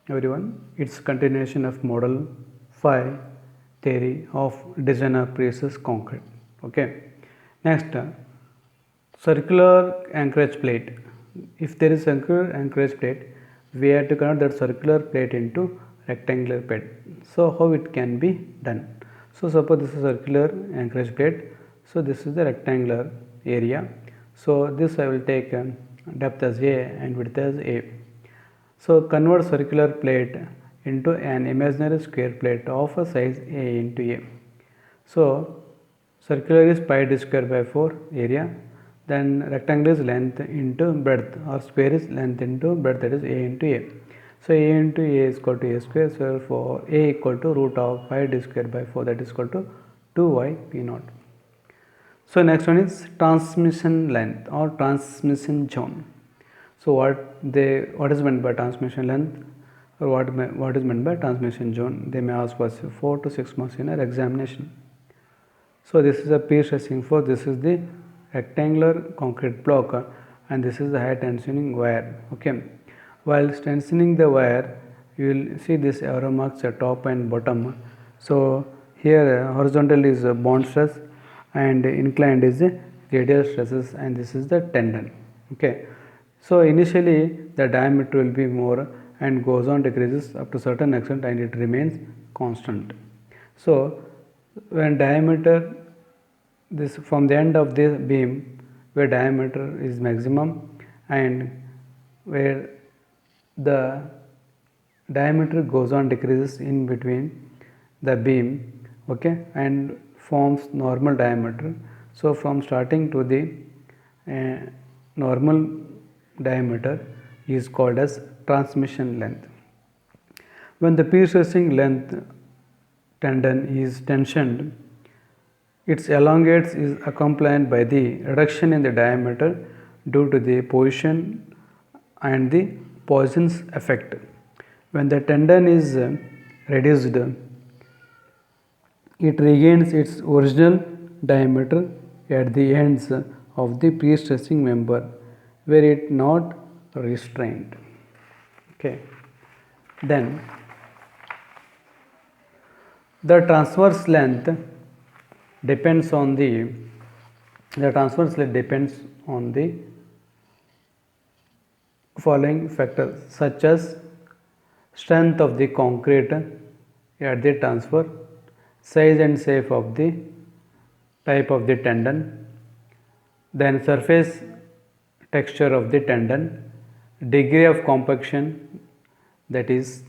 everyone. It's continuation of model 5 theory of design of precise concrete. Okay. Next, circular anchorage plate. If there is circular anchorage plate, we have to convert that circular plate into rectangular plate. So how it can be done? So suppose this is circular anchorage plate. So this is the rectangular area. So this I will take depth as A and width as A. So convert circular plate into an imaginary square plate of a size A into A. So circular is pi d square by 4 area, then rectangle is length into breadth, or square is length into breadth, that is A into A. So A into A is equal to A square, so for A equal to root of pi d square by 4, that is equal to 2y p naught. So next one is transmission length or transmission zone. So what is meant by transmission length, or what is meant by transmission zone? They may ask us 4 to 6 marks in our examination. So this is a pre-stressing force. This is the rectangular concrete block, and this is the high tensioning wire. Okay. While tensioning the wire, you will see this arrow marks at top and bottom. So here horizontal is bond stress and inclined is radial stresses, and this is the tendon. Okay. So initially the diameter will be more and goes on decreases up to certain extent, and it remains constant. So when diameter, this from the end of the beam where diameter is maximum and where the diameter goes on decreases in between the beam, okay, and forms normal diameter. So from starting to the normal diameter is called as transmission length. When the pre-stressing length tendon is tensioned, its elongates is accompanied by the reduction in the diameter due to the position and the Poisson's effect. When the tendon is reduced, it regains its original diameter at the ends of the pre-stressing member, where it not restrained. Okay. Then the transverse length depends on the following factors, such as strength of the concrete at the transfer, size and shape of the type of the tendon, then surface texture of the tendon, degree of compaction, that is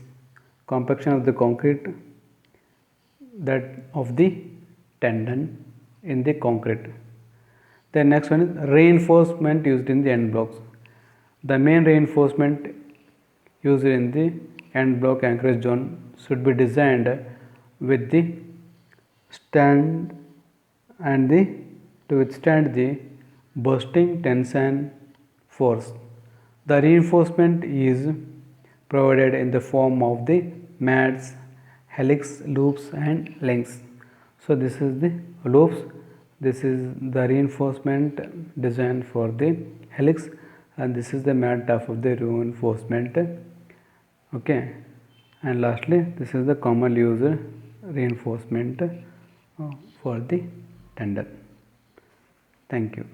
compaction of the concrete, that of the tendon in the concrete. The next one is reinforcement used in the end blocks. The main reinforcement used in the end block anchorage zone should be designed with the stand and to withstand the bursting tension force. The reinforcement is provided in the form of the mats, helix, loops and links. So this is the loops, this is the reinforcement designed for the helix, and this is the mat of the reinforcement. Okay, and lastly this is the commonly used reinforcement for the tendon. Thank you.